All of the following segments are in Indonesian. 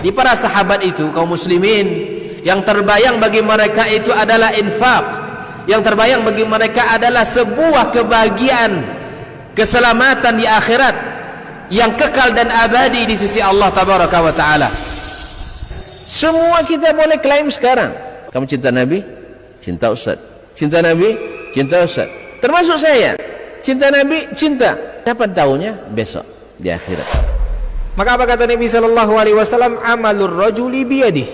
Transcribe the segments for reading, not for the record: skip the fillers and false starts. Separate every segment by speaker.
Speaker 1: Di para sahabat itu, kaum muslimin, yang terbayang bagi mereka itu adalah infak, yang terbayang bagi mereka adalah sebuah kebahagiaan, keselamatan di akhirat yang kekal dan abadi di sisi Allah tabaraka wa taala. Semua kita boleh klaim sekarang. Kamu cinta Nabi? Cinta Ustaz. Cinta Nabi? Cinta Ustaz. Termasuk saya. Cinta Nabi? Cinta. Dapat tahunya besok di akhirat.
Speaker 2: Maka apa kata Nabi sallallahu alaihi wasallam? Amalur rajuli biyadihi.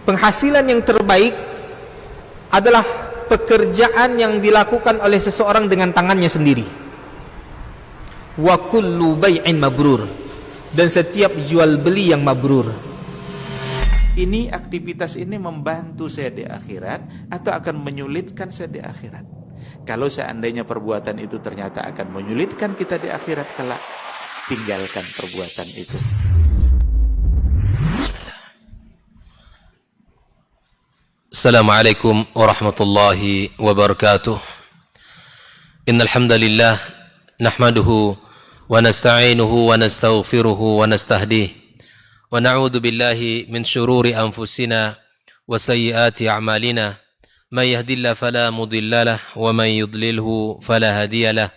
Speaker 2: Penghasilan yang terbaik adalah pekerjaan yang dilakukan oleh seseorang dengan tangannya sendiri. Wa kullu bai'in mabrur. Dan setiap jual beli yang mabrur.
Speaker 3: Ini aktivitas ini membantu saya di akhirat atau akan menyulitkan saya di akhirat? Kalau seandainya perbuatan itu ternyata akan menyulitkan kita di akhirat kelak, tinggalkan perbuatan itu.
Speaker 4: Assalamualaikum warahmatullahi wabarakatuh. Innal hamdalillah nahmaduhu wa nasta'inuhu wa nastaghfiruhu wa nastahdihi wa na'udzu billahi min syururi anfusina wa sayyiati a'malina may yahdihillahu fala mudilla lahu wa may yudlilhu fala hadiya lahu.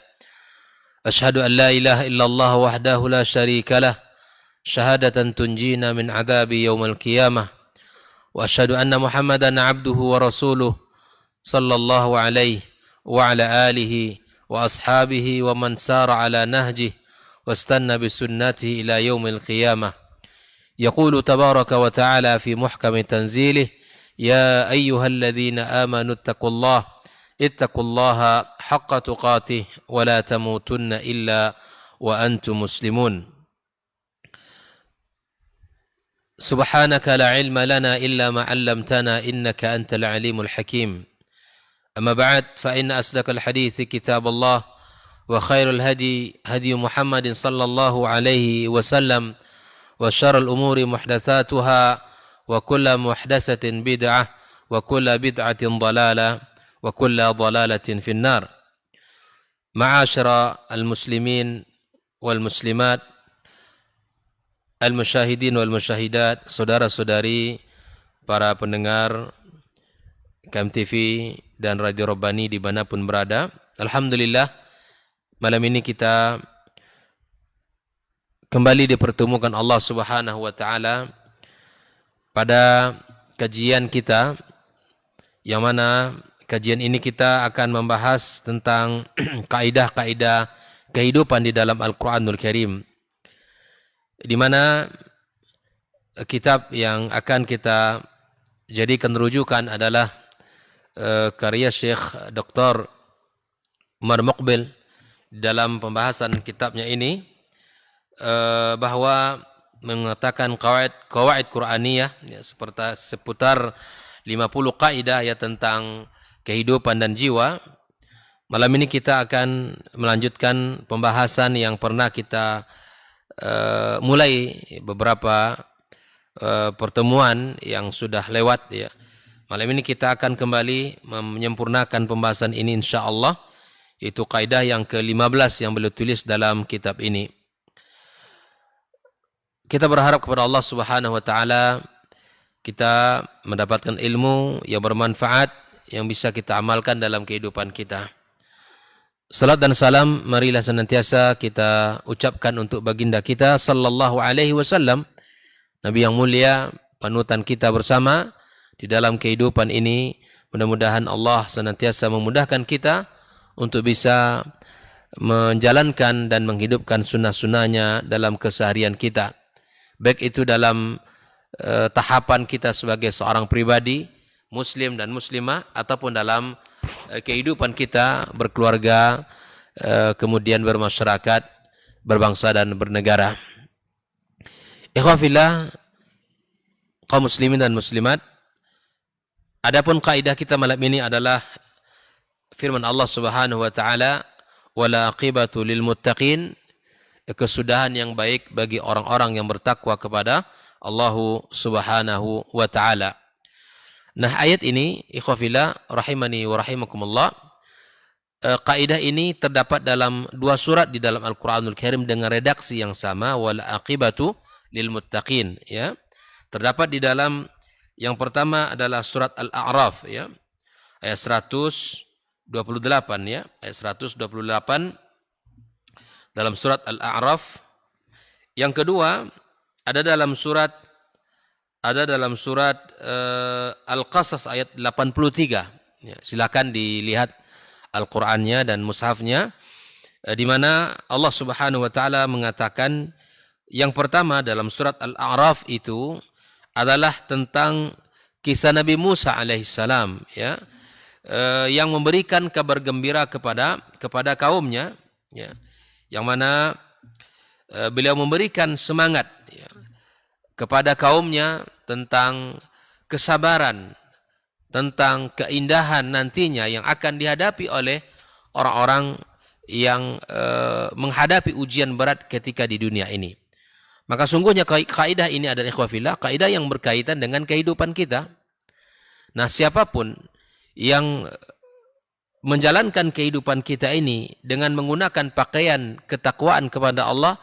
Speaker 4: Ashhadu an la ilaha illallah wahdahu la syarika lahu syahadatan tunjina min adzabi yaumil qiyamah wa asyhadu anna Muhammadan 'abduhu wa rasuluh sallallahu alaihi wa ala alihi wa ashabihi wa man sara ala nahjihi wastanna bisunnatihi ila yaumil qiyamah. يقول تبارك وتعالى في محكم تنزيله يا أيها الذين آمنوا اتقوا الله حق تقاته ولا تموتن إلا وأنتم مسلمون. سبحانك لا علم لنا إلا ما علمتنا إنك أنت العليم الحكيم. أما بعد فإن أصدق الحديث كتاب الله وخير الهدي هدي محمد صلى الله عليه وسلم وشر الأمور محدثاتها وكل محدثة بدعة وكل بدعة ضلالة وكل ضلالة في النار. معاشر المسلمين والمسلمات المشاهدين والمشاهدات, saudara-saudari para pendengar KMTV dan Radio Rabbani dimanapun berada, alhamdulillah malam ini kita kembali dipertemukan Allah Subhanahu wa taala pada kajian kita, yang mana kajian ini kita akan membahas tentang kaidah-kaidah kehidupan di dalam Al-Qur'anul Karim, di mana kitab yang akan kita jadikan rujukan adalah karya Syekh Dr. Umar Muqbil. Dalam pembahasan kitabnya ini bahwa mengatakan qawaid Qur'aniyah, ya, seputar 50 kaidah ya tentang kehidupan dan jiwa. Malam ini kita akan melanjutkan pembahasan yang pernah kita mulai beberapa pertemuan yang sudah lewat ya. Malam ini kita akan kembali menyempurnakan pembahasan ini insyaallah. Itu kaidah yang ke-15 yang beliau tulis dalam kitab ini. Kita berharap kepada Allah Subhanahu wa taala kita mendapatkan ilmu yang bermanfaat yang bisa kita amalkan dalam kehidupan kita. Salat dan salam marilah senantiasa kita ucapkan untuk baginda kita sallallahu alaihi wasallam, Nabi yang mulia, panutan kita bersama di dalam kehidupan ini. Mudah-mudahan Allah senantiasa memudahkan kita untuk bisa menjalankan dan menghidupkan sunnah-sunnahnya dalam keseharian kita. Baik itu dalam tahapan kita sebagai seorang pribadi, muslim dan muslimah, ataupun dalam kehidupan kita berkeluarga, kemudian bermasyarakat, berbangsa dan bernegara. Ikhwafillah, kaum muslimin dan muslimat, adapun kaidah kita malam ini adalah firman Allah Subhanahu wa taala, wala aqibatu lil muttaqin, kesudahan yang baik bagi orang-orang yang bertakwa kepada Allah Subhanahu wa taala. Nah, ayat ini ikhwafillah rahimani wa rahimakumullah, kaidah ini terdapat dalam dua surat di dalam Al-Qur'anul Karim dengan redaksi yang sama, wal aqibatu lil muttaqin, ya. Terdapat di dalam yang pertama adalah surat Al-A'raf ya. Ayat 128 ya, ayat 128 dalam surat Al-A'raf. Yang kedua ada dalam surat Al-Qasas ayat 83. Ya, silakan dilihat Al-Qur'annya dan mushafnya, di mana Allah Subhanahu wa taala mengatakan yang pertama dalam surat Al-A'raf itu adalah tentang kisah Nabi Musa alaihissalam ya, yang memberikan kabar gembira kepada kaumnya ya, yang mana beliau memberikan semangat ya, kepada kaumnya tentang kesabaran, tentang keindahan nantinya yang akan dihadapi oleh orang-orang yang menghadapi ujian berat ketika di dunia ini. Maka sungguhnya kaidah ini adalah ikhwah fillah, kaidah yang berkaitan dengan kehidupan kita. Nah, siapapun yang menjalankan kehidupan kita ini dengan menggunakan pakaian ketakwaan kepada Allah,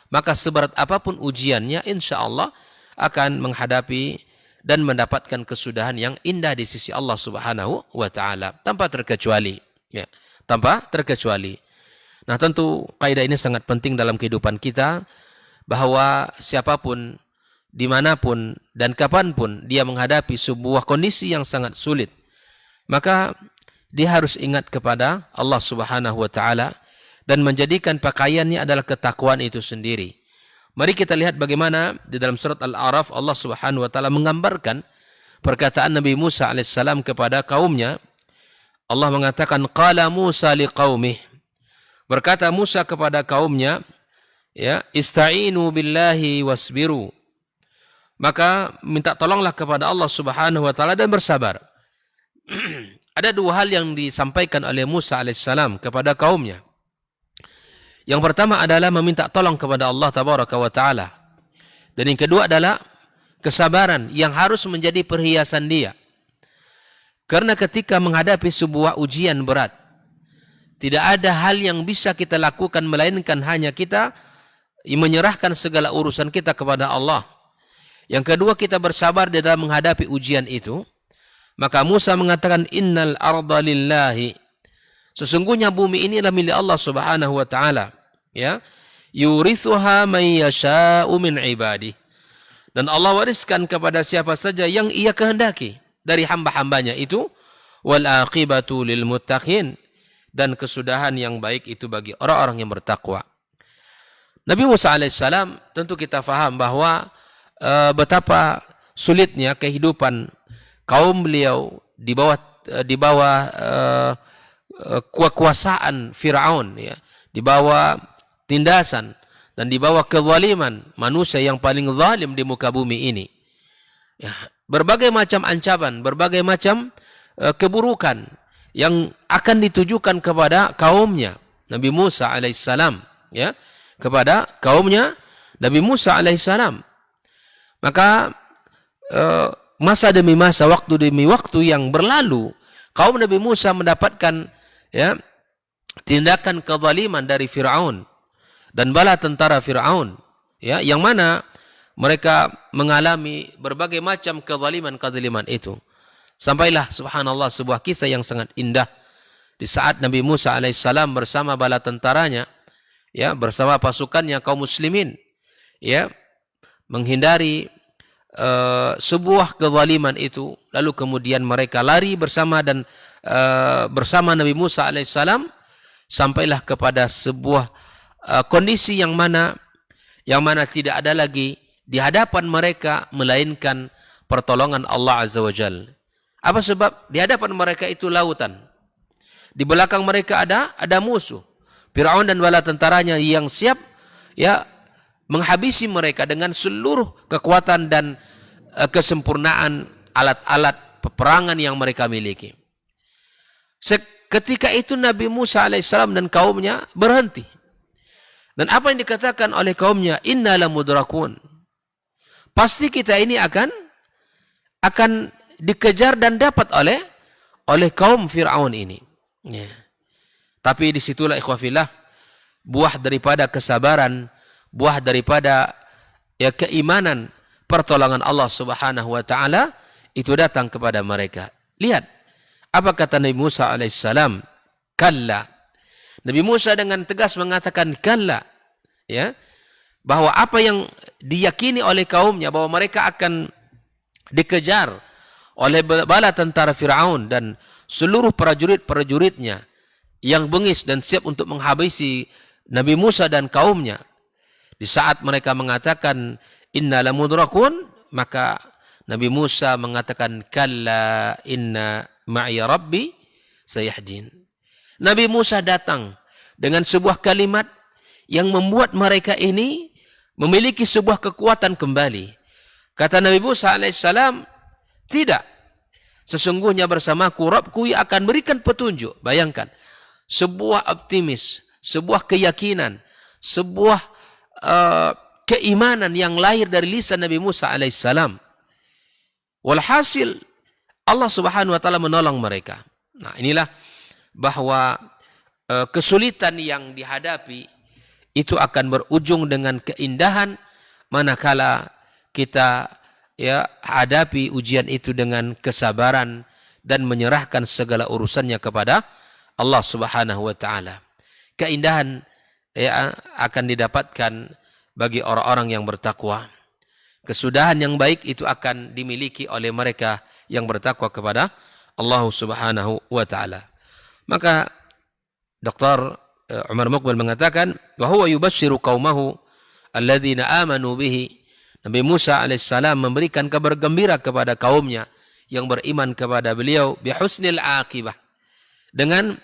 Speaker 4: maka seberat apapun ujiannya, insya Allah akan menghadapi dan mendapatkan kesudahan yang indah di sisi Allah Subhanahu wa taala tanpa terkecuali ya, tanpa terkecuali. Nah, tentu kaidah ini sangat penting dalam kehidupan kita, bahwa siapapun, dimanapun dan kapanpun dia menghadapi sebuah kondisi yang sangat sulit, maka dia harus ingat kepada Allah Subhanahu wa taala dan menjadikan pakaiannya adalah ketakwaan itu sendiri. Mari kita lihat bagaimana di dalam surat Al-A'raf Allah Subhanahu wa taala menggambarkan perkataan Nabi Musa alaihissalam kepada kaumnya. Allah mengatakan, qala Musa liqaumih, berkata Musa kepada kaumnya, ya, ista'inu billahi wasbiru, maka minta tolonglah kepada Allah Subhanahu wa taala dan bersabar. Ada dua hal yang disampaikan oleh Musa alaihissalam kepada kaumnya. Yang pertama adalah meminta tolong kepada Allah tabaraka wa taala, dan yang kedua adalah kesabaran yang harus menjadi perhiasan dia. Karena ketika menghadapi sebuah ujian berat, tidak ada hal yang bisa kita lakukan melainkan hanya kita menyerahkan segala urusan kita kepada Allah. Yang kedua, kita bersabar di dalam menghadapi ujian itu. Maka Musa mengatakan, innal arda lillahi, sesungguhnya bumi ini adalah milik Allah Subhanahu wa taala, ya, yurithuha may yasha'u min ibadih, dan Allah wariskan kepada siapa saja yang ia kehendaki dari hamba-hambanya itu, wal aqibatu lil muttaqin, dan kesudahan yang baik itu bagi orang-orang yang bertakwa. Nabi Musa alaihissalam, tentu kita faham bahwa betapa sulitnya kehidupan kaum beliau di bawah kekuasaan Firaun, ya, di bawah tindasan dan di bawah kezaliman manusia yang paling zalim di muka bumi ini. Ya, berbagai macam ancaman, berbagai macam keburukan yang akan ditujukan kepada kaumnya Nabi Musa alaihissalam, ya, kepada kaumnya Nabi Musa alaihissalam. Maka masa demi masa, waktu demi waktu yang berlalu, kaum Nabi Musa mendapatkan, ya, tindakan kezaliman dari Firaun dan bala tentara Firaun, ya, yang mana mereka mengalami berbagai macam kezaliman itu. Sampailah subhanallah sebuah kisah yang sangat indah di saat Nabi Musa alaihissalam bersama bala tentaranya, ya, bersama pasukannya kaum muslimin, ya, menghindari sebuah kezaliman itu, lalu kemudian mereka lari bersama dan bersama Nabi Musa alaihissalam sampailah kepada sebuah kondisi yang mana tidak ada lagi di hadapan mereka melainkan pertolongan Allah Azza wa Jalla. Apa sebab? Di hadapan mereka itu lautan, di belakang mereka ada musuh Firaun dan bala tentaranya yang siap, ya, menghabisi mereka dengan seluruh kekuatan dan kesempurnaan alat-alat peperangan yang mereka miliki. Ketika itu Nabi Musa alaihissalam dan kaumnya berhenti. Dan apa yang dikatakan oleh kaumnya, inna lamudrakun, pasti kita ini akan dikejar dan dapat oleh kaum Fir'aun ini. Ya. Tapi disitulah ikhwafillah buah daripada kesabaran, buah daripada, ya, keimanan pertolongan Allah Subhanahu wa taala itu datang kepada mereka. Lihat apa kata Nabi Musa alaihissalam, kalla. Nabi Musa dengan tegas mengatakan kalla, ya, bahwa apa yang diyakini oleh kaumnya bahwa mereka akan dikejar oleh bala tentara Firaun dan seluruh prajurit-prajuritnya yang bengis dan siap untuk menghabisi Nabi Musa dan kaumnya. Di saat mereka mengatakan inna lamudrakun, maka Nabi Musa mengatakan kalla inna ma'iya rabbi sayahdin. Nabi Musa datang dengan sebuah kalimat yang membuat mereka ini memiliki sebuah kekuatan kembali. Kata Nabi Musa alaihissalam, tidak, sesungguhnya bersamaku Rabbku yang akan berikan petunjuk. Bayangkan, sebuah optimis, sebuah keyakinan, sebuah keimanan yang lahir dari lisan Nabi Musa alaihissalam. Walhasil Allah Subhanahu wa taala menolong mereka. Nah, inilah bahwa kesulitan yang dihadapi itu akan berujung dengan keindahan manakala kita hadapi ujian itu dengan kesabaran dan menyerahkan segala urusannya kepada Allah Subhanahu wa taala. Keindahan akan didapatkan bagi orang-orang yang bertakwa. Kesudahan yang baik itu akan dimiliki oleh mereka yang bertakwa kepada Allah Subhanahu wa taala. Maka Dr. Umar Muqbil mengatakan, wa huwa yubashshiru qaumahu alladzina amanu bihi. Nabi Musa alaihissalam memberikan kabar gembira kepada kaumnya yang beriman kepada beliau bihusnil aqibah, dengan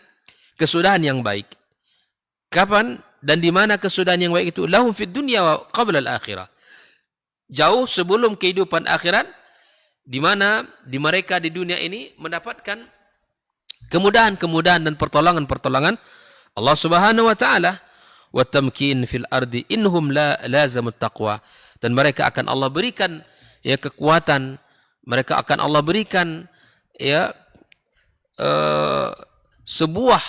Speaker 4: kesudahan yang baik. Kapan dan di mana kesudahan yang baik itu? Lahum fid dunya wa qabla al-akhirah. Jauh sebelum kehidupan akhirat, di mana di mereka di dunia ini mendapatkan kemudahan-kemudahan dan pertolongan-pertolongan Allah Subhanahu wa taala. Wa tamkin fil ardi innahum lazamut taqwa. Dan mereka akan Allah berikan kekuatan, mereka akan Allah berikan sebuah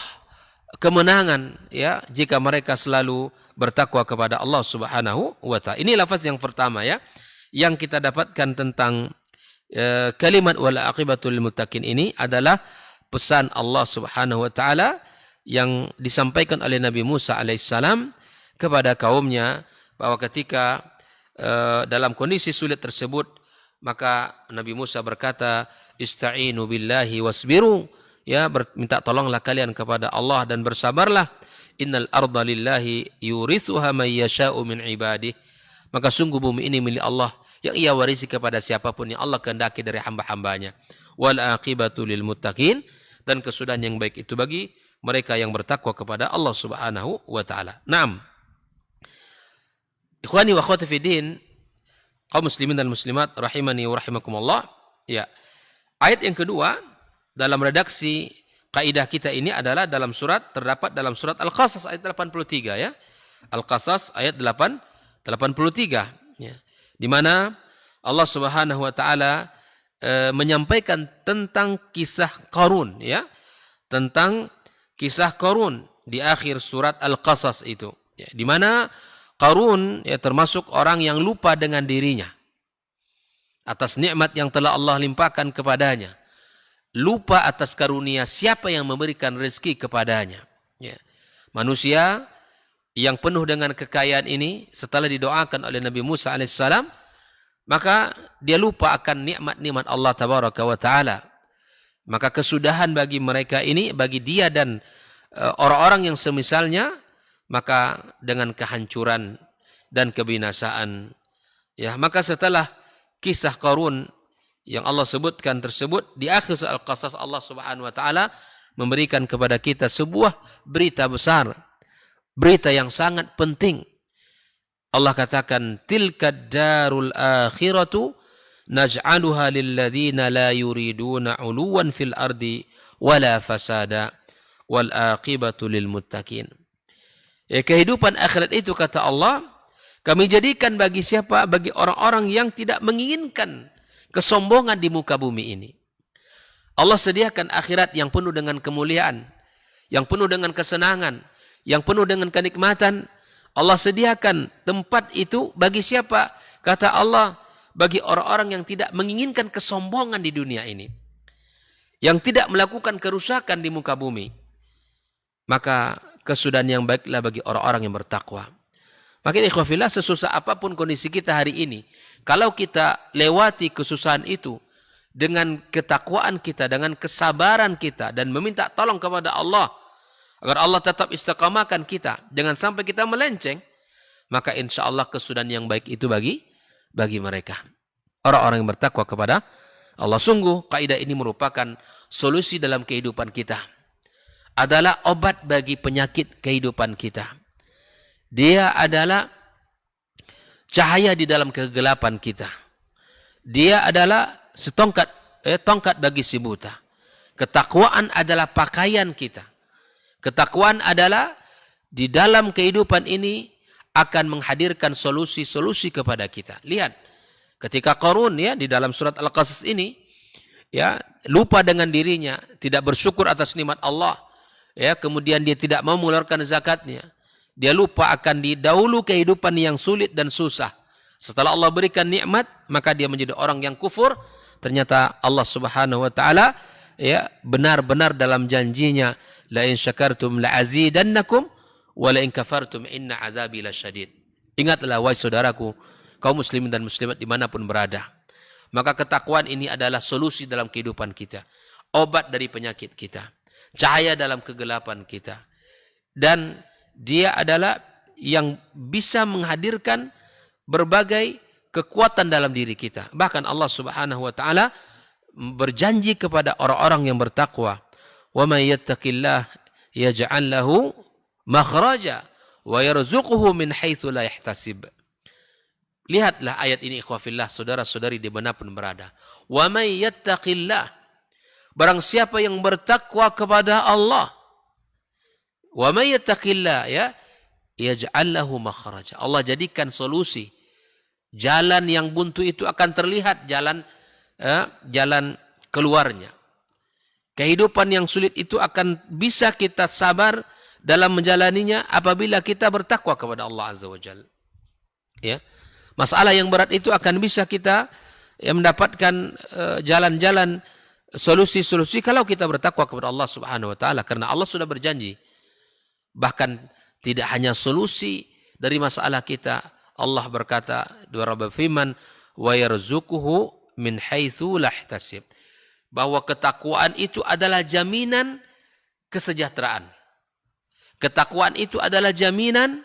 Speaker 4: kemenangan jika mereka selalu bertakwa kepada Allah Subhanahu wa taala. Ini lafaz yang pertama yang kita dapatkan tentang kalimat wal aqibatul muttaqin. Ini adalah pesan Allah Subhanahu wa taala yang disampaikan oleh Nabi Musa alaihissalam kepada kaumnya, bahwa ketika dalam kondisi sulit tersebut, maka Nabi Musa berkata, ista'inu billahi wasbiru, minta tolonglah kalian kepada Allah dan bersabarlah. Innal arda lillahi yurithuha man yasha'u min ibadih. Maka sungguh bumi ini milik Allah yang ia warisi kepada siapapun yang Allah kehendaki dari hamba-hambanya. Wal aqibatu lil muttaqin, dan kesudahan yang baik itu bagi mereka yang bertakwa kepada Allah Subhanahu wa taala. Naam. Ikhwani wa akhwati fiddin, kaum muslimin dan muslimat rahimani wa rahimakumullah. Ya. Ayat yang kedua dalam redaksi kaidah kita ini adalah terdapat dalam surat Al-Qasas ayat 83 ya. Al-Qasas ayat 83 ya. Di mana Allah Subhanahu wa taala menyampaikan tentang kisah Qarun ya. Tentang kisah Qarun di akhir surat Al-Qasas itu ya, di mana Qarun termasuk orang yang lupa dengan dirinya atas nikmat yang telah Allah limpahkan kepadanya, lupa atas karunia siapa yang memberikan rezeki kepadanya ya. Manusia yang penuh dengan kekayaan ini setelah didoakan oleh Nabi Musa alaihissalam, maka dia lupa akan nikmat-nikmat Allah tabaraka wa taala. Maka kesudahan bagi mereka ini, bagi dia dan orang-orang yang semisalnya, maka dengan kehancuran dan kebinasaan ya. Maka setelah kisah Qarun yang Allah sebutkan tersebut, di akhir surat Al-Qasas Allah Subhanahu wa taala memberikan kepada kita sebuah berita besar, berita yang sangat penting. Allah katakan, tilka darul akhiratu naj'aluha lilladzina la yuriduna 'uluwan fil ardi wala fasada wal aqibatu lil muttaqin. Kehidupan akhirat itu, kata Allah, kami jadikan bagi siapa? Bagi orang-orang yang tidak menginginkan kesombongan di muka bumi ini. Allah sediakan akhirat yang penuh dengan kemuliaan, yang penuh dengan kesenangan, yang penuh dengan kenikmatan. Allah sediakan tempat itu bagi siapa? Kata Allah, bagi orang-orang yang tidak menginginkan kesombongan di dunia ini, yang tidak melakukan kerusakan di muka bumi, maka kesudahan yang baiklah bagi orang-orang yang bertakwa. Maka ikhwafillah, sesusah apapun kondisi kita hari ini, kalau kita lewati kesusahan itu dengan ketakwaan kita, dengan kesabaran kita, dan meminta tolong kepada Allah agar Allah tetap istiqamahkan kita, jangan sampai kita melenceng, maka insya Allah kesudahan yang baik itu bagi mereka, orang-orang yang bertakwa kepada Allah. Sungguh kaidah ini merupakan solusi dalam kehidupan kita, adalah obat bagi penyakit kehidupan kita. Dia adalah cahaya di dalam kegelapan kita. Dia adalah tongkat bagi si buta. Ketakwaan adalah pakaian kita. Ketakwaan adalah di dalam kehidupan ini akan menghadirkan solusi-solusi kepada kita. Lihat, ketika Qarun ya di dalam surat Al-Qasas ini ya lupa dengan dirinya, tidak bersyukur atas nikmat Allah, ya kemudian dia tidak mau mengeluarkan zakatnya. Dia lupa akan dahulu kehidupan yang sulit dan susah. Setelah Allah berikan nikmat, maka dia menjadi orang yang kufur. Ternyata Allah Subhanahu wa taala ya benar-benar dalam janjinya, la in syakartum la azidannakum wa la in kafartum inna adzabi lasyadid. Ingatlah wahai saudaraku, kaum muslimin dan muslimat dimanapun berada, maka ketakwaan ini adalah solusi dalam kehidupan kita, obat dari penyakit kita, cahaya dalam kegelapan kita, dan dia adalah yang bisa menghadirkan berbagai kekuatan dalam diri kita. Bahkan Allah Subhanahu wa taala berjanji kepada orang-orang yang bertakwa, "Wa may yattaqillah yaj'al lahu makhraja wa yarzuquhu min haitsu la yahtasib." Lihatlah ayat ini ikhwafillah, saudara-saudari dimanapun berada. "Wa may yattaqillah", barang siapa yang bertakwa kepada Allah, wa may yattaqillah ya yaj'al lahu makhraja, Allah jadikan solusi. Jalan yang buntu itu akan terlihat jalan keluarnya. Kehidupan yang sulit itu akan bisa kita sabar dalam menjalaninya apabila kita bertakwa kepada Allah Azza wa Jalla. Ya. Masalah yang berat itu akan bisa kita mendapatkan jalan-jalan solusi-solusi kalau kita bertakwa kepada Allah Subhanahu wa taala, karena Allah sudah berjanji. Bahkan tidak hanya solusi dari masalah kita, Allah berkata dalam firman, wa yarzuquhu min haitsu la yahtasib, bahwa ketakwaan itu adalah jaminan kesejahteraan. Ketakwaan itu adalah jaminan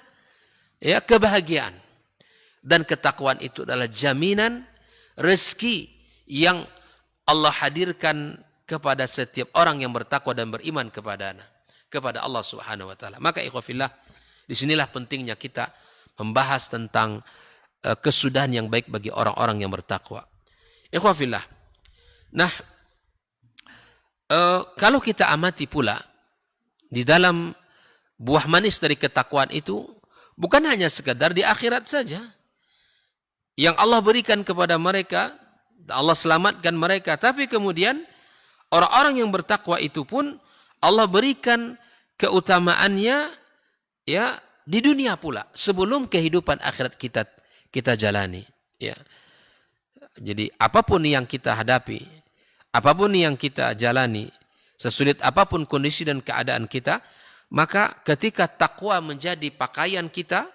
Speaker 4: ya kebahagiaan, dan ketakwaan itu adalah jaminan rezeki yang Allah hadirkan kepada setiap orang yang bertakwa dan beriman kepada Allah Subhanahu wa taala. Maka ikhwafillah, disinilah pentingnya kita membahas tentang kesudahan yang baik bagi orang-orang yang bertakwa. Ikhwafillah. Nah, kalau kita amati pula di dalam buah manis dari ketakwaan itu bukan hanya sekedar di akhirat saja yang Allah berikan kepada mereka, Allah selamatkan mereka, tapi kemudian orang-orang yang bertakwa itu pun Allah berikan keutamaannya ya di dunia pula sebelum kehidupan akhirat kita jalani ya. Jadi apapun yang kita hadapi, apapun yang kita jalani, sesulit apapun kondisi dan keadaan kita, maka ketika takwa menjadi pakaian kita,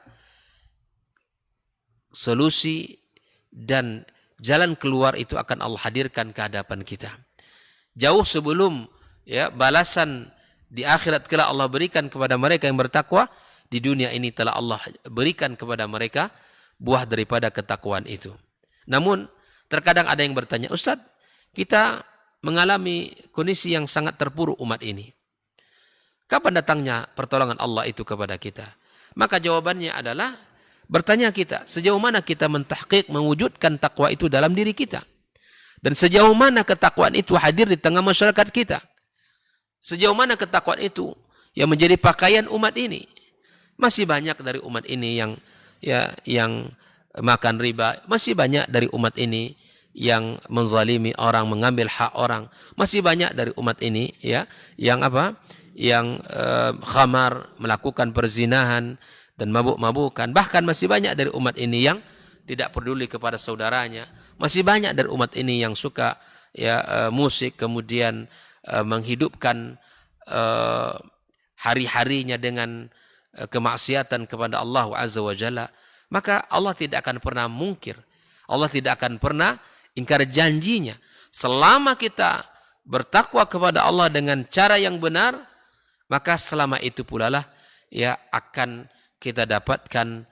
Speaker 4: solusi dan jalan keluar itu akan Allah hadirkan ke hadapan kita. Jauh sebelum ya balasan di akhirat kelak Allah berikan kepada mereka yang bertakwa, di dunia ini telah Allah berikan kepada mereka buah daripada ketakwaan itu. Namun terkadang ada yang bertanya, Ustaz, kita mengalami kondisi yang sangat terpuruk umat ini, kapan datangnya pertolongan Allah itu kepada kita? Maka jawabannya adalah bertanya kita, sejauh mana kita mentahqiq mewujudkan takwa itu dalam diri kita, dan sejauh mana ketakwaan itu hadir di tengah masyarakat kita. Sejauh mana ketakwaan itu yang menjadi pakaian umat ini. Masih banyak dari umat ini yang makan riba, masih banyak dari umat ini yang menzalimi orang, mengambil hak orang, masih banyak dari umat ini ya yang khamar, melakukan perzinahan dan mabuk-mabukan. Bahkan masih banyak dari umat ini yang tidak peduli kepada saudaranya, Masih banyak dari umat ini yang suka musik, kemudian menghidupkan hari-harinya dengan kemaksiatan kepada Allah Azza wa Jalla. Maka Allah tidak akan pernah mungkir, Allah tidak akan pernah ingkar janjinya. Selama kita bertakwa kepada Allah dengan cara yang benar, maka selama itu pula lah akan kita dapatkan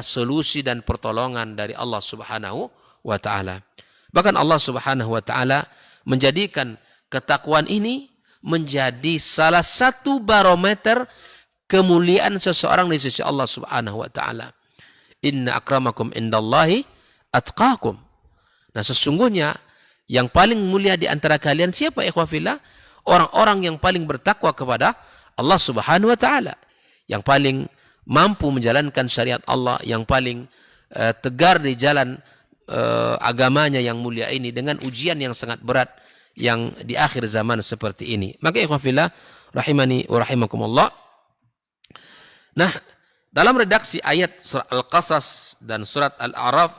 Speaker 4: solusi dan pertolongan dari Allah Subhanahu wa taala. Bahkan Allah Subhanahu wa taala menjadikan ketakwaan ini menjadi salah satu barometer kemuliaan seseorang di sisi Allah Subhanahu wa taala. Inna akramakum indallahi atqakum. Nah, sesungguhnya yang paling mulia di antara kalian siapa, ikhwafillah? Orang-orang yang paling bertakwa kepada Allah Subhanahu wa taala, yang paling mampu menjalankan syariat Allah, yang paling tegar di jalan agamanya yang mulia ini dengan ujian yang sangat berat yang di akhir zaman seperti ini. Maka ikhwafillah rahimani wa rahimakumullah. Nah, dalam redaksi ayat surat Al-Qasas dan surat Al-A'raf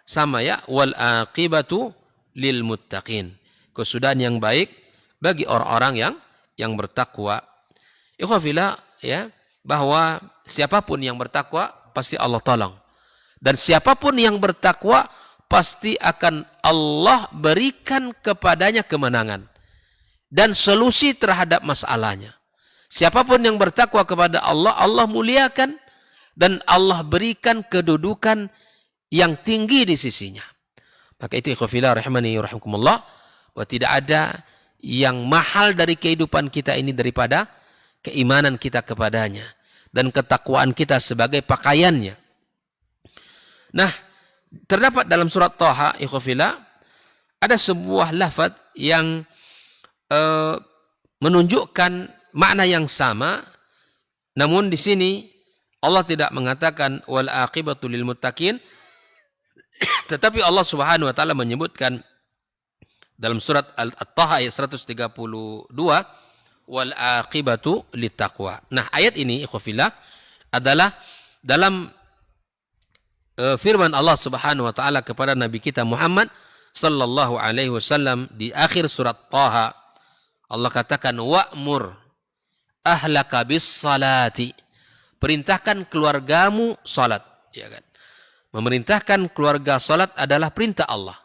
Speaker 4: sama wal aqibatu lil muttaqin. Kesudahan yang baik bagi orang-orang yang bertakwa. Ikhwafillah bahwa siapapun yang bertakwa pasti Allah tolong. Dan siapapun yang bertakwa pasti akan Allah berikan kepadanya kemenangan dan solusi terhadap masalahnya. Siapapun yang bertakwa kepada Allah, Allah muliakan dan Allah berikan kedudukan yang tinggi di sisinya. Maka itu ikhwafillah rahimani rahimakumullah, bahwa tidak ada yang mahal dari kehidupan kita ini daripada keimanan kita kepadanya dan ketakwaan kita sebagai pakaiannya. Nah, terdapat dalam surat Thaha ikhwafillah ada sebuah lafaz yang menunjukkan makna yang sama, namun di sini Allah tidak mengatakan wal aqibatu lil muttaqin, tetapi Allah Subhanahu wa taala menyebutkan dalam surat At-Taha ayat 132 wal aqibatu lit taqwa. Nah, ayat ini ikhwafillah adalah dalam firman Allah Subhanahu wa taala kepada nabi kita Muhammad sallallahu alaihi wasallam di akhir surat Thaha. Allah katakan wa'mur ahlaka bis salati, perintahkan keluargamu salat, ya kan? Memerintahkan keluarga salat adalah perintah Allah.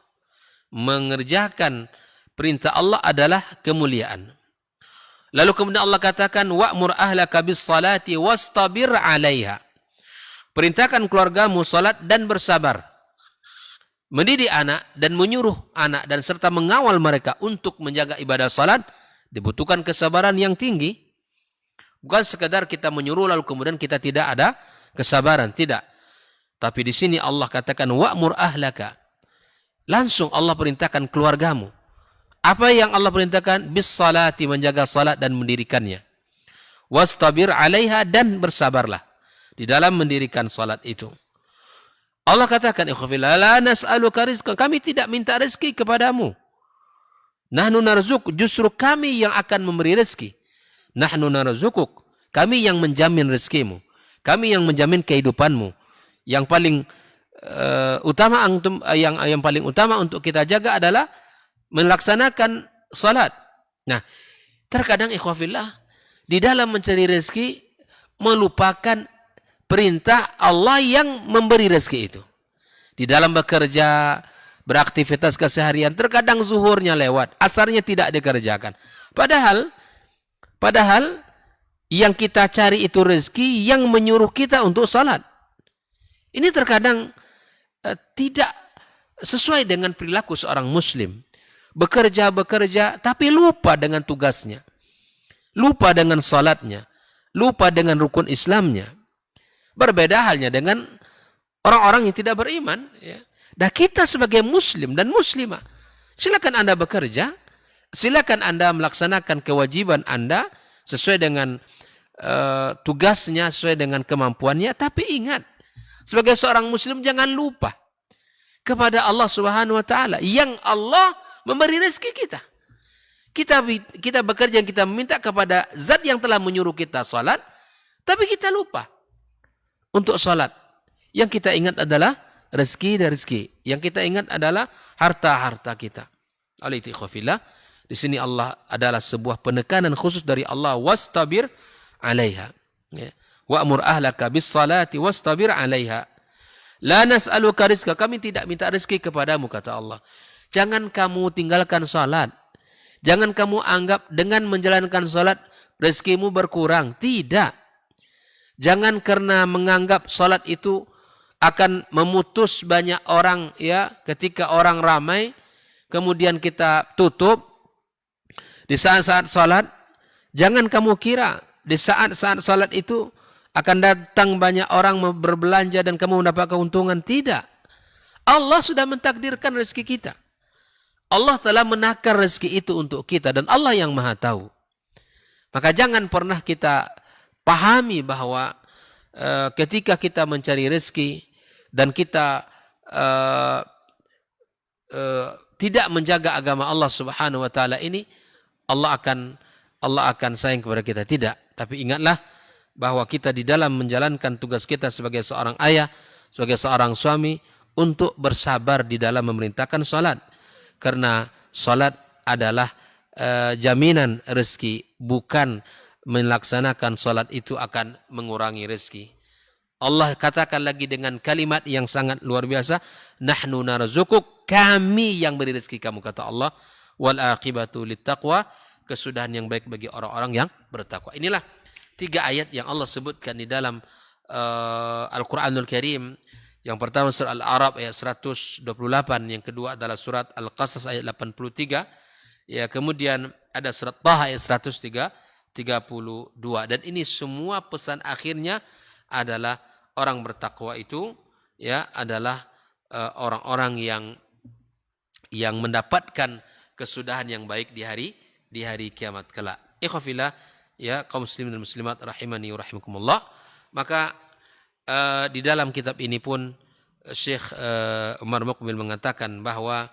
Speaker 4: Mengerjakan perintah Allah adalah kemuliaan. Lalu kemudian Allah katakan wa'mur ahlaka bis salati wastabir 'alaiha. Perintahkan keluargamu salat dan bersabar. Mendidik anak dan menyuruh anak dan serta mengawal mereka untuk menjaga ibadah salat dibutuhkan kesabaran yang tinggi. Bukan sekadar kita menyuruh lalu kemudian kita tidak ada kesabaran, tidak. Tapi di sini Allah katakan wa'mur ahlaka. Langsung Allah perintahkan keluargamu. Apa yang Allah perintahkan? Bis salati, menjaga salat dan mendirikannya. Wastabir 'alaiha, dan bersabarlah di dalam mendirikan salat itu. Allah katakan ikhwafillah la nas'aluka rizqan, kami tidak minta rezeki kepadamu. Nahnu narzuk, justru kami yang akan memberi rezeki. Nahnu narzukuk, kami yang menjamin rezekimu, kami yang menjamin kehidupanmu. Yang paling utama yang paling utama untuk kita jaga adalah melaksanakan salat. Nah, terkadang ikhwafillah di dalam mencari rezeki melupakan perintah Allah yang memberi rezeki itu. Di dalam bekerja, beraktivitas keseharian, terkadang zuhurnya lewat, asarnya tidak dikerjakan. Padahal yang kita cari itu rezeki yang menyuruh kita untuk salat. Ini terkadang tidak sesuai dengan perilaku seorang muslim. Bekerja tapi lupa dengan tugasnya. Lupa dengan salatnya. Lupa dengan rukun Islamnya. Berbeda halnya dengan orang-orang yang tidak beriman. Ya. Dan kita sebagai muslim dan muslimah, silakan Anda bekerja, silakan Anda melaksanakan kewajiban Anda sesuai dengan tugasnya, sesuai dengan kemampuannya. Tapi ingat, sebagai seorang muslim jangan lupa kepada Allah Subhanahu wa taala yang Allah memberi rezeki kita. Kita bekerja, kita meminta kepada zat yang telah menyuruh kita salat, tapi kita lupa untuk salat. Yang kita ingat adalah rezeki dan rezeki. Yang kita ingat adalah harta-harta kita. Oleh itu ikhwafillah, di sini Allah adalah sebuah penekanan khusus dari Allah, wastabir 'alaiha. Ya. Wa'mur ahlaka bis salati wastabir 'alaiha. La nas'aluka rizqa, kami tidak minta rezeki kepadamu, kata Allah. Jangan kamu tinggalkan salat. Jangan kamu anggap dengan menjalankan salat rezekimu berkurang. Tidak. Jangan karena menganggap salat itu akan memutus banyak orang, ya, ketika orang ramai kemudian kita tutup di saat-saat salat. Jangan kamu kira di saat-saat salat itu akan datang banyak orang berbelanja dan kamu mendapat keuntungan. Tidak. Allah sudah mentakdirkan rezeki kita. Allah telah menakar rezeki itu untuk kita dan Allah yang Maha tahu. Maka jangan pernah kita pahami bahwa ketika kita mencari rezeki dan kita tidak menjaga agama Allah Subhanahu wa taala ini, Allah akan sayang kepada kita. Tidak. Tapi ingatlah bahwa kita di dalam menjalankan tugas kita sebagai seorang ayah, sebagai seorang suami, untuk bersabar di dalam memerintahkan salat. Karena salat adalah jaminan rezeki, bukan melaksanakan salat itu akan mengurangi rezeki. Allah katakan lagi dengan kalimat yang sangat luar biasa, nahnu narzukuk, kami yang beri rezeki kamu, kata Allah, wal aqibatu littaqwa, kesudahan yang baik bagi orang-orang yang bertakwa. Inilah 3 ayat yang Allah sebutkan di dalam Al-Quranul Karim. Yang pertama surat Al-A'raf ayat 128, yang kedua adalah surat Al-Qasas ayat 83, ya, kemudian ada surat Taha ayat 132, dan ini semua pesan akhirnya adalah orang bertakwa itu, ya, adalah orang-orang yang mendapatkan kesudahan yang baik di hari kiamat kelak. Ikhwafillah, ya, kaum muslimin dan muslimat rahimani wa rahimakumullah. Maka di dalam kitab ini pun Syekh Umar Muqbil mengatakan bahwa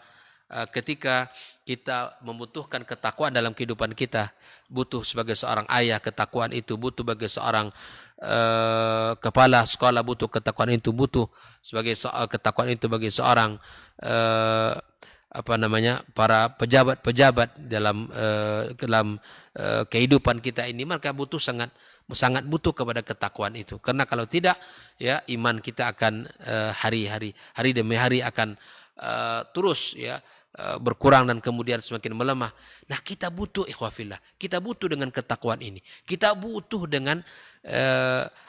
Speaker 4: ketika kita membutuhkan ketakwaan dalam kehidupan kita, butuh sebagai seorang ayah ketakwaan itu, butuh sebagai seorang kepala sekolah butuh ketakwaan itu, butuh sebagai ketakwaan itu bagi seorang para pejabat-pejabat dalam kehidupan kita ini, maka sangat butuh kepada ketakwaan itu. Karena kalau tidak, ya, iman kita akan hari demi hari akan terus, ya, berkurang dan kemudian semakin melemah. Nah, kita butuh ikhwafillah, kita butuh dengan ketakwaan ini. Kita butuh dengan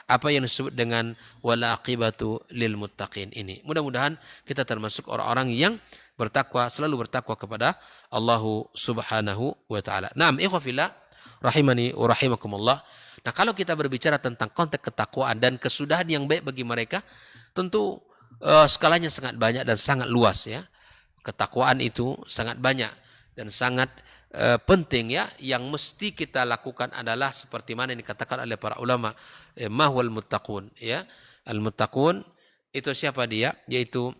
Speaker 4: apa yang disebut dengan wal aqibatu lil muttaqin ini. Mudah-mudahan kita termasuk orang-orang yang bertakwa, selalu bertakwa kepada Allah Subhanahu wa taala. Naam, ikhwafillah rahimani wa rahimakumullah. Nah, kalau kita berbicara tentang konteks ketakwaan dan kesudahan yang baik bagi mereka, tentu skalanya sangat banyak dan sangat luas, ya. Ketakwaan itu sangat banyak dan sangat penting, ya. Yang mesti kita lakukan adalah seperti mana yang dikatakan oleh para ulama, mahwal muttaqun, ya. Al-muttaqun itu siapa dia? Yaitu,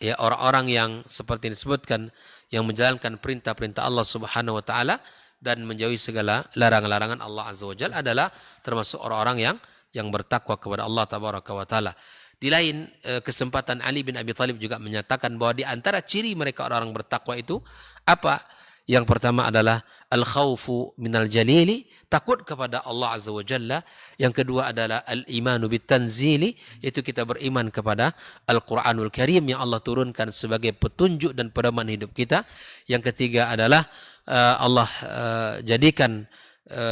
Speaker 4: ya, orang-orang yang seperti disebutkan, yang menjalankan perintah-perintah Allah Subhanahu wa taala dan menjauhi segala larangan-larangan Allah Azza wa Jalla, adalah termasuk orang-orang yang bertakwa kepada Allah Tabaraka wa taala. Di lain kesempatan Ali bin Abi Thalib juga menyatakan bahwa di antara ciri mereka orang-orang bertakwa itu apa? Yang pertama adalah al-khawfu minal jalili, takut kepada Allah Azza wa Jalla. Yang kedua adalah al-imanu bitanzili, yaitu kita beriman kepada Al-Quranul Karim yang Allah turunkan sebagai petunjuk dan pedoman hidup kita. Yang ketiga adalah Allah jadikan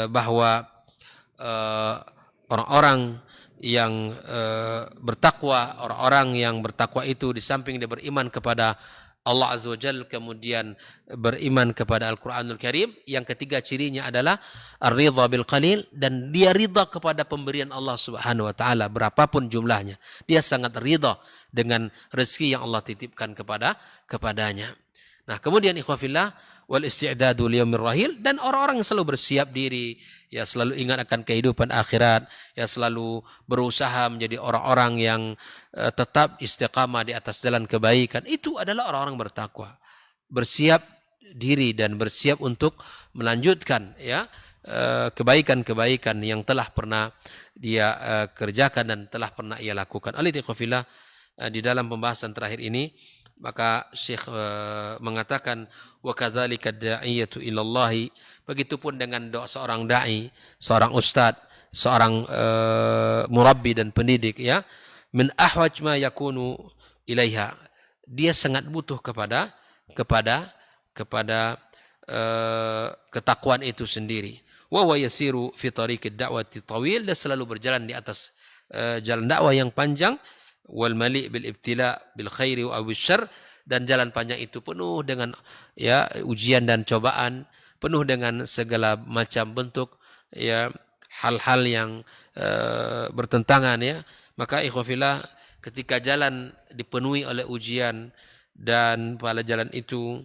Speaker 4: bahwa orang-orang yang bertakwa, orang-orang yang bertakwa itu di samping dia beriman kepada Allah Azza wa Jalla, kemudian beriman kepada Al-Quranul Karim. Yang ketiga cirinya adalah ar-ridha bil qalil, dan dia ridha kepada pemberian Allah Subhanahu wa taala berapapun jumlahnya. Dia sangat ridha dengan rezeki yang Allah titipkan kepadanya. Nah, kemudian ikhwafillah wal isti'dadu liyaumir rahil, dan orang-orang yang selalu bersiap diri, ya, selalu ingat akan kehidupan akhirat, ya, selalu berusaha menjadi orang-orang yang tetap istiqamah di atas jalan kebaikan. Itu adalah orang-orang bertakwa, bersiap diri dan bersiap untuk melanjutkan, ya, kebaikan-kebaikan yang telah pernah dia kerjakan dan telah pernah ia lakukan. Alaihi di dalam pembahasan terakhir ini, maka Syekh mengatakan wa kadzalika da'iyatu ilallahi, begitupun dengan doa seorang dai, seorang ustadz, seorang murabbi dan pendidik, ya, min ahwaj ma yakunu ilaiha, dia sangat butuh kepada ketakwaan itu sendiri. Wa huwa yasiru fi tariqid da'wati tawil, dia selalu berjalan di atas jalan dakwah yang panjang, wal mali' bil ibtila bil khairi wa syarr, dan jalan panjang itu penuh dengan ya ujian dan cobaan, penuh dengan segala macam bentuk ya hal-hal yang bertentangan, ya. Maka ikhwafillah, ketika jalan dipenuhi oleh ujian dan pada jalan itu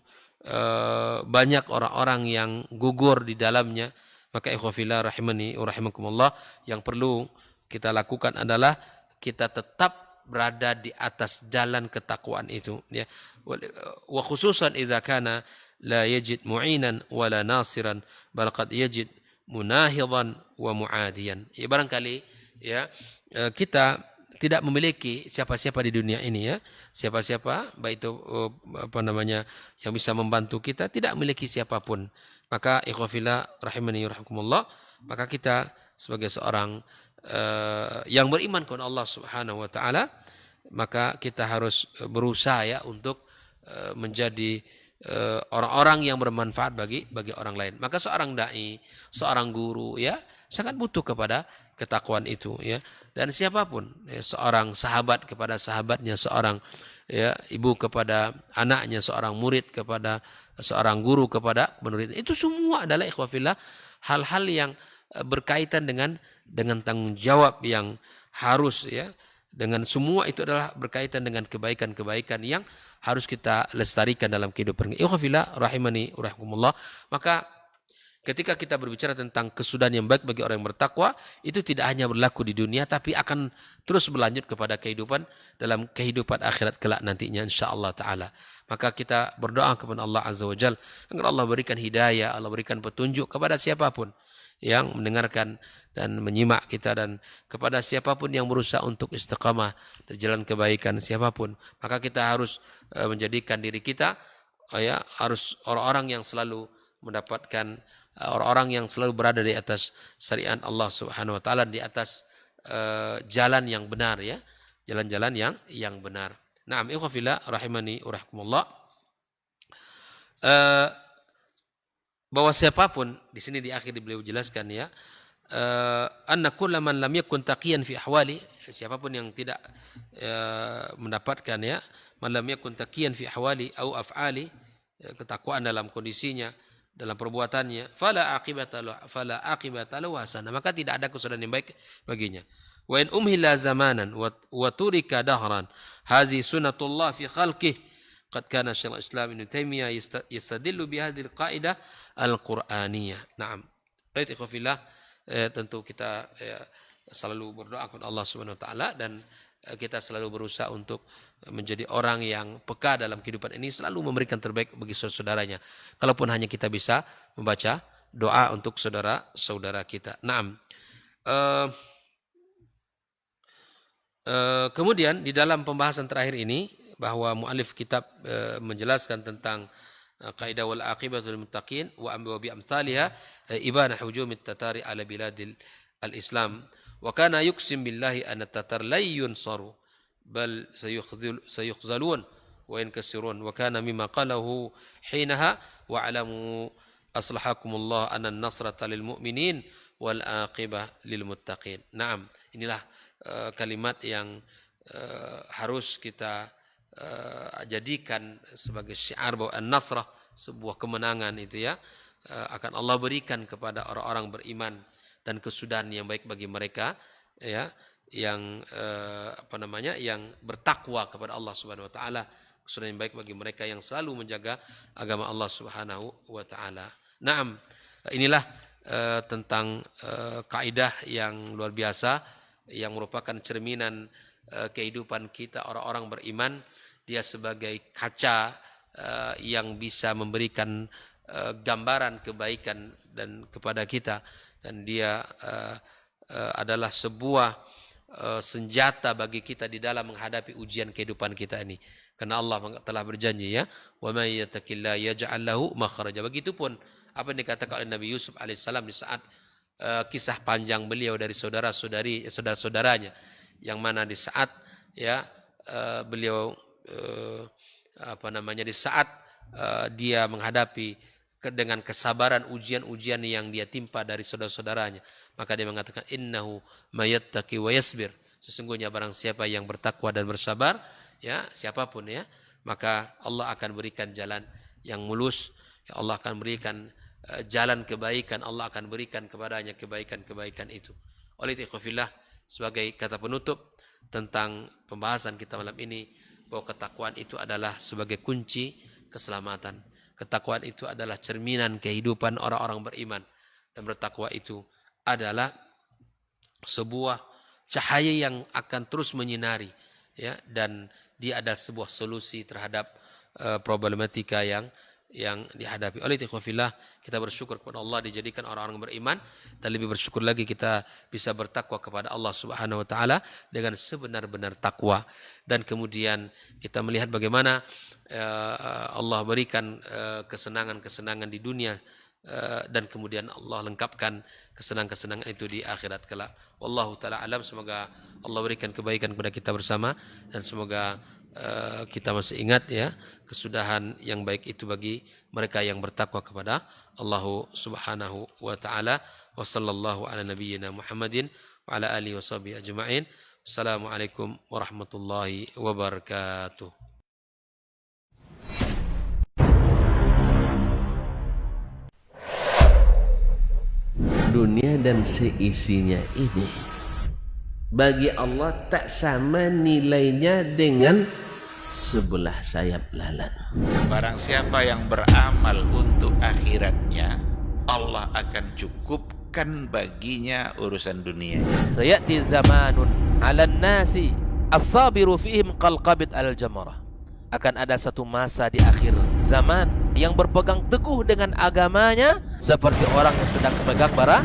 Speaker 4: banyak orang-orang yang gugur di dalamnya, maka ikhwafillah rahimani wa rahimakumullah, yang perlu kita lakukan adalah kita tetap berada di atas jalan ketakwaan itu, ya. Wa khususan idza kana la yajid mu'inan wala nasiran bal qad yajid munahidan wa muadiyan. Ya, barangkali ya kita tidak memiliki siapa-siapa di dunia ini, ya. Siapa-siapa baik itu yang bisa membantu kita, tidak memiliki siapapun. Maka ikhwafillah rahimani rahimakumullah, maka kita sebagai seorang yang beriman kepada Allah Subhanahu wa taala, maka kita harus berusaha ya untuk menjadi orang-orang yang bermanfaat bagi orang lain. Maka seorang dai, seorang guru, ya, sangat butuh kepada ketakwaan itu, ya. Dan siapapun, ya, seorang sahabat kepada sahabatnya, seorang ya ibu kepada anaknya, seorang murid kepada seorang guru kepada murid, itu semua adalah ikhwafillah hal-hal yang berkaitan dengan tanggung jawab yang harus, ya, dengan semua itu adalah berkaitan dengan kebaikan-kebaikan yang harus kita lestarikan dalam kehidupan. Ikhwafillah rahimani rahimakumullah. Maka ketika kita berbicara tentang kesudahan yang baik bagi orang yang bertakwa, itu tidak hanya berlaku di dunia, tapi akan terus berlanjut kepada kehidupan dalam kehidupan akhirat kelak nantinya insyaallah taala. Maka kita berdoa kepada Allah Azza wa Jalla agar Allah berikan hidayah, Allah berikan petunjuk kepada siapapun yang mendengarkan dan menyimak kita, dan kepada siapapun yang berusaha untuk istiqamah dari jalan kebaikan siapapun. Maka kita harus menjadikan diri kita ya harus orang-orang yang selalu mendapatkan, orang-orang yang selalu berada di atas syariat Allah Subhanahu wa taala, di atas jalan yang benar, ya, jalan-jalan yang benar. Naam ikhwafillah rahimani wa rahimakumullah. Bahwa siapapun di sini di akhir beliau jelaskan, ya, anna kulla man lam yakun taqiyan fi ahwali, siapapun yang tidak mendapatkan, ya, man lam yakun taqiyan fi ahwali au af'ali, ketakwaan dalam kondisinya, dalam perbuatannya, fala aqibata lahu hasanah, maka tidak ada kesudahan yang baik baginya. Wa in umhila zamanan wa turika dahran, hazi sunnatullah fi khalqih. Qad kana Syekhul Islam Ibnu Taimiyah yastadillu bi hadhil qaidah al-Qur'aniyah. Naam. Baik ikhwafillah, tentu kita selalu berdoa kepada Allah Subhanahu wa taala, dan kita selalu berusaha untuk menjadi orang yang peka dalam kehidupan ini, selalu memberikan terbaik bagi saudara-saudaranya. Kalaupun hanya kita bisa membaca doa untuk saudara-saudara kita. Naam. Kemudian di dalam pembahasan terakhir ini, bahwa muallif kitab menjelaskan tentang kaidah wal aqibatul muttaqin wa bi amsalha ibanah hujumit tatari ala biladil al-islam wa kana yuqsim billahi an at-tatar la yunsaru bal sayukhzalun wa yankasirun wa kana mimma qalahu hinaha wa alamu aslahakumullah anna an-nasrata lil mu'minin wal aqibah lil muttaqin. Naam, inilah kalimat yang harus kita jadikan sebagai syiar bahwa an-nasrah, sebuah kemenangan itu, ya, akan Allah berikan kepada orang-orang beriman, dan kesudahan yang baik bagi mereka, ya, yang yang bertakwa kepada Allah Subhanahu wa taala, kesudahan yang baik bagi mereka yang selalu menjaga agama Allah Subhanahu wa taala. Naam, inilah tentang kaidah yang luar biasa yang merupakan cerminan kehidupan kita orang-orang beriman. Dia sebagai kaca yang bisa memberikan gambaran kebaikan dan kepada kita, dan dia adalah sebuah senjata bagi kita di dalam menghadapi ujian kehidupan kita ini. Karena Allah telah berjanji ya, wa may yattaqillaha yaj'al lahu makhraja. Begitupun apa yang dikatakan oleh Nabi Yusuf alaihissalam di saat kisah panjang beliau dari saudara-saudaranya, yang mana di saat ya beliau di saat dia menghadapi dengan kesabaran ujian-ujian yang dia timpa dari saudara-saudaranya, maka dia mengatakan innahu mayattaqi wa yasbir, sesungguhnya barang siapa yang bertakwa dan bersabar, ya siapapun ya, maka Allah akan berikan jalan yang mulus, ya Allah akan berikan jalan kebaikan, Allah akan berikan kepadanya kebaikan-kebaikan itu. Oleh itu ikhwafillah, sebagai kata penutup tentang pembahasan kita malam ini, bahwa ketakwaan itu adalah sebagai kunci keselamatan. Ketakwaan itu adalah cerminan kehidupan orang-orang beriman, dan bertakwa itu adalah sebuah cahaya yang akan terus menyinari ya, dan dia ada sebuah solusi terhadap problematika yang dihadapi. Oleh itu ikhwafillah, kita bersyukur kepada Allah dijadikan orang-orang beriman, dan lebih bersyukur lagi kita bisa bertakwa kepada Allah Subhanahu wa taala dengan sebenar-benar takwa. Dan kemudian kita melihat bagaimana Allah berikan kesenangan-kesenangan di dunia, dan kemudian Allah lengkapkan kesenangan-kesenangan itu di akhirat kelak. Wallahu taala alam. Semoga Allah berikan kebaikan kepada kita bersama, dan semoga kita masih ingat ya kesudahan yang baik itu bagi mereka yang bertakwa kepada Allah Subhanahu wa taala. Wa sallallahu ala nabiyyina Muhammadin wa ala alihi washabihi ajma'in. Assalamualaikum warahmatullahi wabarakatuh.
Speaker 1: Dunia dan seisinya ini bagi Allah tak sama nilainya dengan sebelah sayap lalat.
Speaker 3: Barang siapa yang beramal untuk akhiratnya, Allah akan cukupkan baginya urusan dunia.
Speaker 1: Sayati zamanun 'alan nasi as-sabiru fihim qalqabit al-jamarah. Akan ada satu masa di akhir zaman yang berpegang teguh dengan agamanya seperti orang yang sedang memegang bara